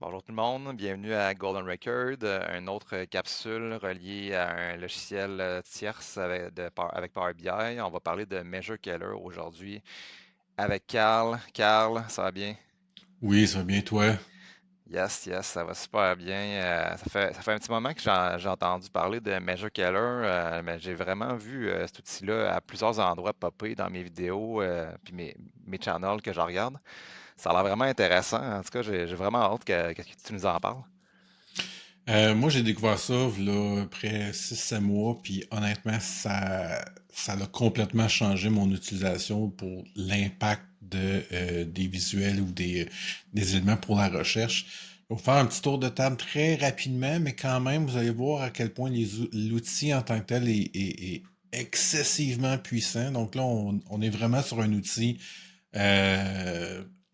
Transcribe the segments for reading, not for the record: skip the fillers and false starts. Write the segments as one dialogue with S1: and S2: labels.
S1: Bonjour tout le monde, bienvenue à Golden Record, une autre capsule reliée à un logiciel tierce avec Power BI. On va parler de Measure Keller aujourd'hui avec Carl. Carl, ça va bien?
S2: Oui, ça va bien, toi?
S1: Yes, yes, ça va super bien. Ça fait un petit moment que j'ai entendu parler de Measure Keller, mais j'ai vraiment vu cet outil-là à plusieurs endroits popper dans mes vidéos puis mes channels que je regarde. Ça a l'air vraiment intéressant. En tout cas, j'ai vraiment hâte que tu nous en parles.
S2: Moi, j'ai découvert ça là, après 6 7 mois, puis honnêtement, ça a complètement changé mon utilisation pour l'impact des visuels ou des éléments pour la recherche. Je vais vous faire un petit tour de table très rapidement, mais quand même, vous allez voir à quel point l'outil en tant que tel est excessivement puissant. Donc là, on est vraiment sur un outil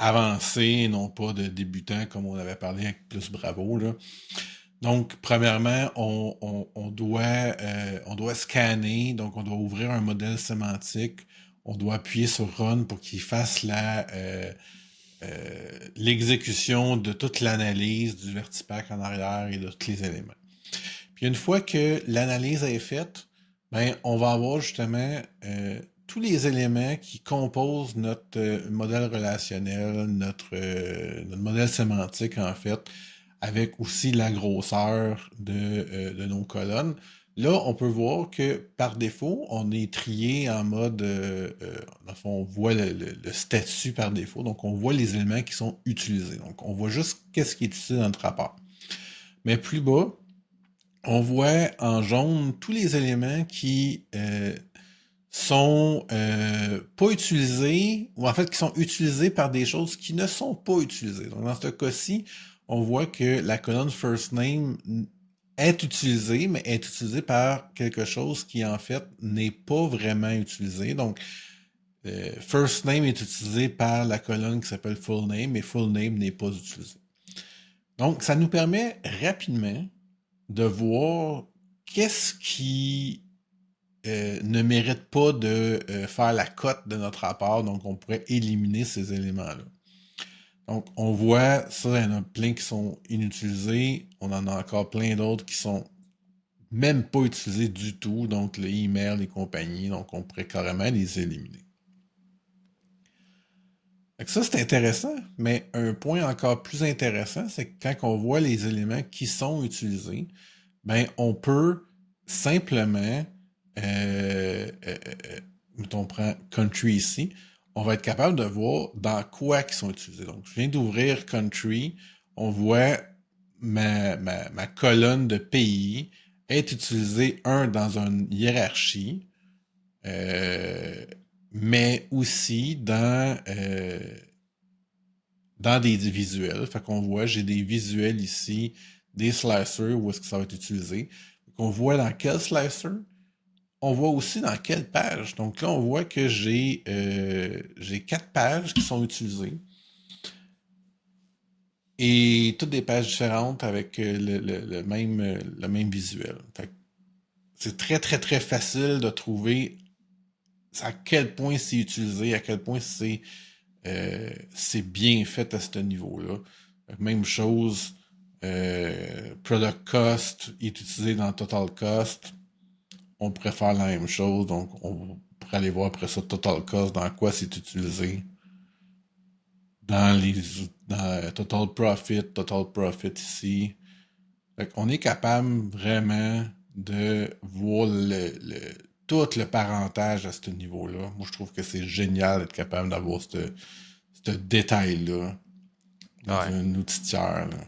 S2: avancé, non pas de débutant comme on avait parlé avec Plus Bravo, là. Donc, premièrement, on doit scanner, donc on doit ouvrir un modèle sémantique, on doit appuyer sur Run pour qu'il fasse l'exécution de toute l'analyse du vertipack en arrière et de tous les éléments. Puis une fois que l'analyse est faite, ben, on va avoir justement tous les éléments qui composent notre modèle relationnel, notre modèle sémantique en fait, avec aussi la grosseur de nos colonnes. Là, on peut voir que par défaut, on est trié en mode, dans le fond, on voit le statut par défaut, donc on voit les éléments qui sont utilisés. Donc on voit juste qu'est-ce qui est utilisé dans notre rapport. Mais plus bas, on voit en jaune tous les éléments qui sont pas utilisés, ou en fait qui sont utilisés par des choses qui ne sont pas utilisées. Donc dans ce cas-ci, on voit que la colonne first name est utilisée, mais est utilisée par quelque chose qui en fait n'est pas vraiment utilisé. Donc first name est utilisé par la colonne qui s'appelle full name, mais full name n'est pas utilisé. Donc ça nous permet rapidement de voir qu'est-ce qui ne mérite pas de faire la cote de notre rapport, donc on pourrait éliminer ces éléments-là. Donc on voit ça, il y en a plein qui sont inutilisés, on en a encore plein d'autres qui sont même pas utilisés du tout, donc les emails, les compagnies, donc on pourrait carrément les éliminer. Fait que ça, c'est intéressant, mais un point encore plus intéressant, c'est que quand on voit les éléments qui sont utilisés, ben, on peut simplement, mettons, on prend country ici, on va être capable de voir dans quoi ils sont utilisés. Donc, je viens d'ouvrir country, on voit ma colonne de pays est utilisée, dans une hiérarchie, euh, mais aussi dans des visuels. Fait qu'on voit, j'ai des visuels ici, des slicers, où est-ce que ça va être utilisé. On voit dans quel slicer, on voit aussi dans quelle page. Donc là, on voit que j'ai 4 pages qui sont utilisées et toutes des pages différentes avec le même visuel. Fait que c'est très, très, très facile de trouver à quel point c'est utilisé, à quel point c'est bien fait à ce niveau-là. Même chose, product cost est utilisé dans total cost. On pourrait faire la même chose, donc on pourrait aller voir après ça total cost, dans quoi c'est utilisé. Dans total profit ici. Fait qu'on est capable vraiment de voir tout le parentage à ce niveau-là. Moi, je trouve que c'est génial d'être capable d'avoir ce détail-là dans
S1: Ouais.
S2: un outil tiers, là.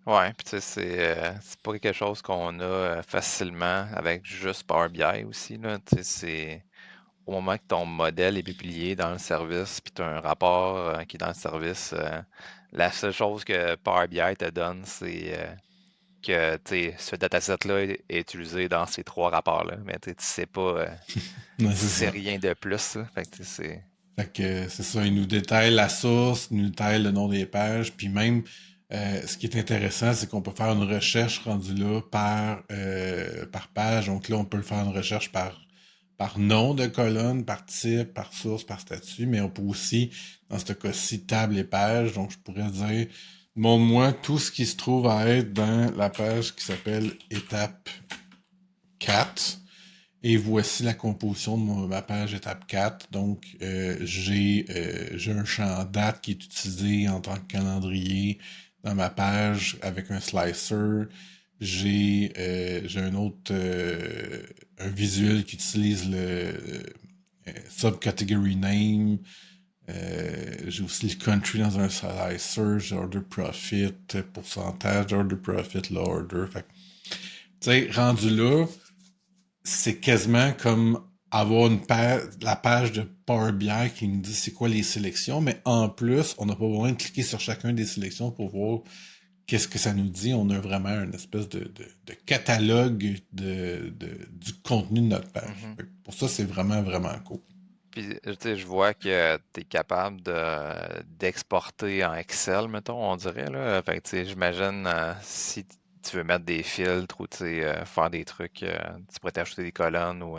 S1: Ouais, puis tu sais, c'est pas quelque chose qu'on a facilement avec juste Power BI aussi, là. Tu sais, c'est au moment que ton modèle est publié dans le service, puis tu as un rapport qui est dans le service, la seule chose que Power BI te donne, c'est que tu sais, ce dataset-là est utilisé dans ces trois rapports-là. Mais tu sais pas,
S2: Ouais,
S1: tu
S2: c'est
S1: sais
S2: ça.
S1: rien de plus, là. Fait que tu sais,
S2: Fait que c'est ça, il nous détaille la source, il nous détaille le nom des pages, puis même ce qui est intéressant, c'est qu'on peut faire une recherche rendue là par page. Donc là, on peut faire une recherche par nom de colonne, par type, par source, par statut, mais on peut aussi, dans ce cas-ci, table et page. Donc je pourrais dire, Montre-moi tout ce qui se trouve à être dans la page qui s'appelle étape 4. Et voici la composition de ma page étape 4. Donc, j'ai un champ date qui est utilisé en tant que calendrier dans ma page avec un slicer. J'ai un autre, un visuel qui utilise le subcategory name. J'ai aussi le country dans un slicer, j'ai order profit, pourcentage d'order profit, l'order. Fait tu sais, rendu là, c'est quasiment comme avoir la page de Power BI qui nous dit c'est quoi les sélections, mais en plus, on n'a pas besoin de cliquer sur chacun des sélections pour voir qu'est-ce que ça nous dit. On a vraiment une espèce de catalogue du contenu de notre page.
S1: Mhm.
S2: Pour ça, c'est vraiment, vraiment cool.
S1: Puis, tu sais, je vois que tu es capable d'exporter en Excel, mettons, on dirait, là. Fait que, tu sais, j'imagine, si tu veux mettre des filtres ou, tu sais, faire des trucs, tu pourrais t'ajouter des colonnes ou...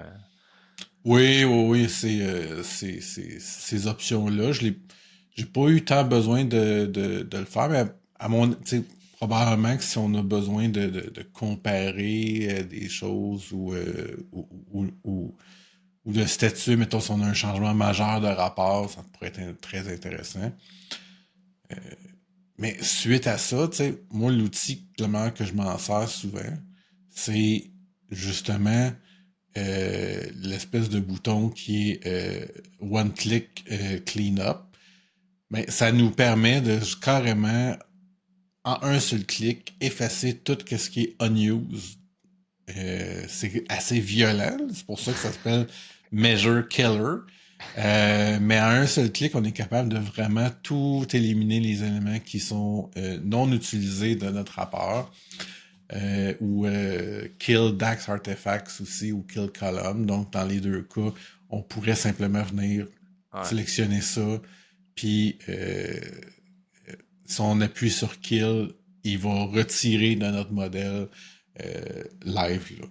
S2: Oui, oui, oui, ces options-là, j'ai pas eu tant besoin de le faire, mais tu sais, probablement que si on a besoin de comparer des choses ou de statuer, mettons, si on a un changement majeur de rapport, ça pourrait être très intéressant. Mais suite à ça, tu sais, moi, l'outil clairement que je m'en sers souvent, c'est justement l'espèce de bouton qui est One Click Cleanup. Mais ça nous permet de carrément, en un seul clic, effacer tout ce qui est unused. C'est assez violent, c'est pour ça que ça s'appelle Measure Killer. Mais à un seul clic, on est capable de vraiment tout éliminer les éléments qui sont non utilisés de notre rapport. Ou Kill Dax Artifacts aussi, ou Kill Column. Donc, dans les deux cas, on pourrait simplement venir
S1: Ouais,
S2: sélectionner ça, puis si on appuie sur Kill, il va retirer de notre modèle live. Là.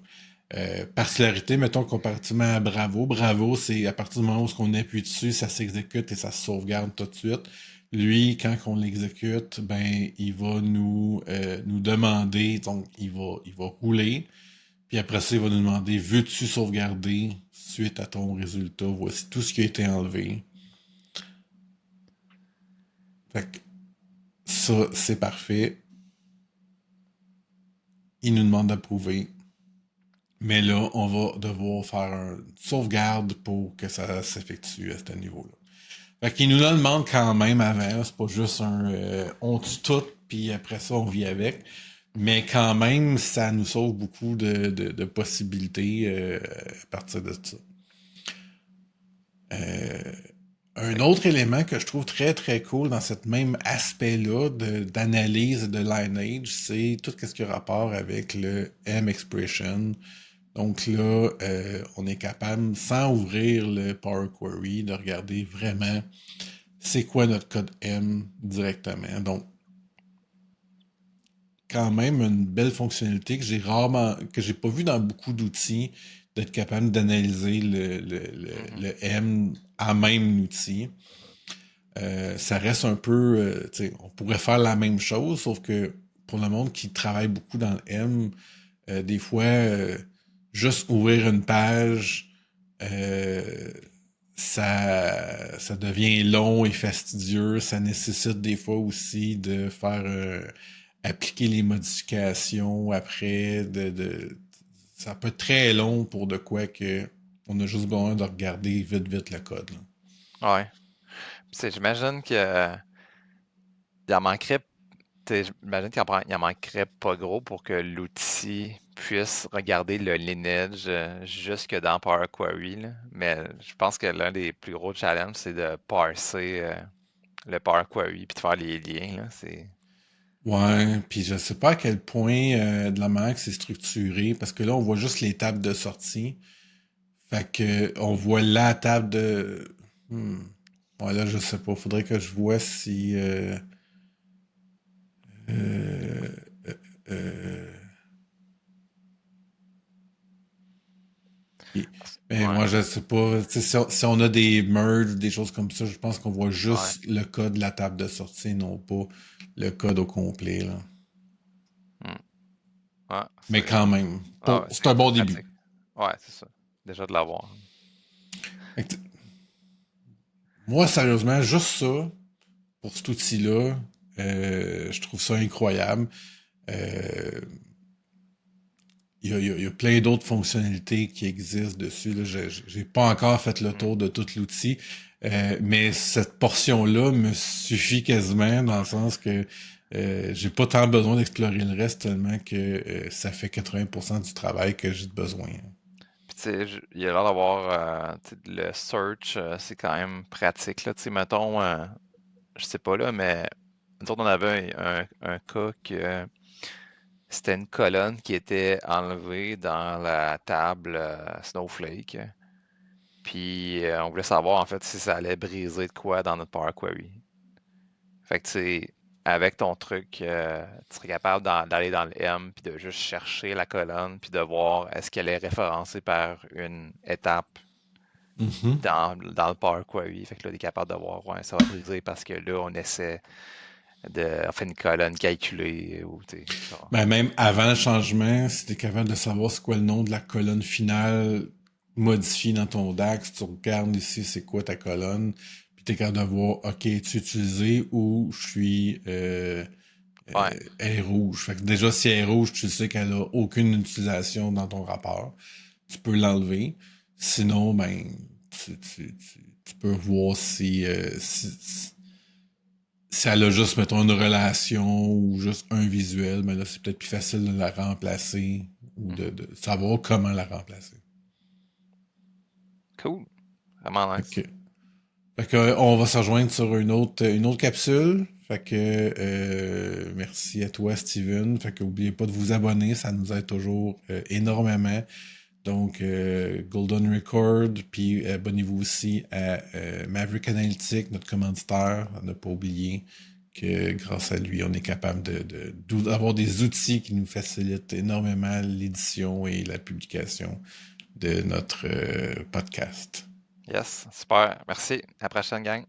S2: Particularité, mettons, comparativement à Bravo. Bravo, c'est à partir du moment où on appuie dessus, ça s'exécute et ça se sauvegarde tout de suite. Lui, quand on l'exécute, ben, il va nous demander, donc il va rouler, puis après ça, il va nous demander, veux-tu sauvegarder suite à ton résultat? Voici tout ce qui a été enlevé. Fait que ça, c'est parfait. Il nous demande d'approuver. Mais là, on va devoir faire une sauvegarde pour que ça s'effectue à ce niveau-là. Fait qu'il nous le demande quand même avant, c'est pas juste un on tue tout, puis après ça, on vit avec. Mais quand même, ça nous sauve beaucoup de possibilités à partir de ça. Euh, un autre élément que je trouve très très cool dans cet même aspect-là d'analyse de lineage, c'est tout ce qui a rapport avec le M-Expression. Donc là, on est capable, sans ouvrir le Power Query, de regarder vraiment c'est quoi notre code M directement. Donc, quand même une belle fonctionnalité que j'ai pas vu dans beaucoup d'outils, d'être capable d'analyser
S1: mhm.
S2: le M à même outil. Ça reste un peu, on pourrait faire la même chose, sauf que pour le monde qui travaille beaucoup dans le M, des fois, juste ouvrir une page, euh, ça devient long et fastidieux. Ça nécessite des fois aussi de faire appliquer les modifications après. Ça peut être très long pour de quoi que on a juste besoin de regarder vite vite le code. Là.
S1: Ouais. Puis, tu sais, j'imagine que il en manquerait, tu sais, j'imagine il en manquerait pas gros pour que l'outil puisse regarder le lineage jusque dans Power Query, là. Mais je pense que l'un des plus gros challenges, c'est de parser le Power Query puis de faire les liens, là. C'est...
S2: Ouais, puis je sais pas à quel point de la manière que c'est structuré, parce que là, on voit juste les tables de sortie. Fait que on voit la table de. Hmm. Ouais, là, je sais pas. Faudrait que je vois si. Euh, euh, ok. Mais
S1: Ouais,
S2: moi, je sais pas. Tu sais, si on a des merges, des choses comme ça, je pense qu'on voit
S1: ouais.
S2: juste le code de la table de sortie, non pas le code au complet, là.
S1: Hmm. Ouais,
S2: Mais quand même,
S1: ah ouais,
S2: c'est un
S1: c'est
S2: bon début.
S1: pratique. Ouais, c'est ça. Déjà de l'avoir.
S2: Fait que moi, sérieusement, juste ça, pour cet outil-là, je trouve ça incroyable. Euh, il y a plein d'autres fonctionnalités qui existent dessus. Là. J'ai pas encore fait le
S1: Hmm.
S2: tour de tout l'outil, mais cette portion-là me suffit quasiment dans le sens que j'ai pas tant besoin d'explorer le reste tellement que ça fait 80% du travail que j'ai besoin.
S1: Puis tu sais, il y a l'air d'avoir tu sais, le search, c'est quand même pratique là. Tu sais, mettons, je sais pas là, mais nous autres on avait un cas que c'était une colonne qui était enlevée dans la table Snowflake. Puis on voulait savoir en fait si ça allait briser de quoi dans notre Power Query. Fait que tu sais, avec ton truc, tu serais capable d'aller dans le M puis de juste chercher la colonne puis de voir est-ce qu'elle est référencée par une étape
S2: Mhm.
S1: dans le Power Query. Fait que là, tu es capable de voir, ouais, ça va briser parce que là, on essaie de faire une colonne calculée ou tu sais, ça.
S2: Ben, même avant le changement, si tu es capable de savoir c'est quoi le nom de la colonne finale modifiée dans ton DAX, tu regardes ici c'est quoi ta colonne, puis tu es capable de voir, ok, es-tu utilisé ou je suis
S1: Ouais,
S2: elle est rouge. Fait que déjà, si elle est rouge, tu sais qu'elle a aucune utilisation dans ton rapport. Tu peux l'enlever. Sinon, ben, tu peux voir si elle a juste, mettons, une relation ou juste un visuel, mais là, c'est peut-être plus facile de la remplacer ou
S1: mhm.
S2: de savoir comment la remplacer.
S1: Cool, vraiment
S2: Fait
S1: nice.
S2: que, on va se rejoindre sur une autre capsule. Fait que merci à toi, Steven. Fait que n'oubliez pas de vous abonner, ça nous aide toujours énormément. Donc, Golden Record, puis abonnez-vous aussi à Maverick Analytics, notre commanditaire. À ne pas oublier que grâce à lui, on est capable d'avoir des outils qui nous facilitent énormément l'édition et la publication de notre podcast.
S1: Yes, super. Merci. À la prochaine, gang.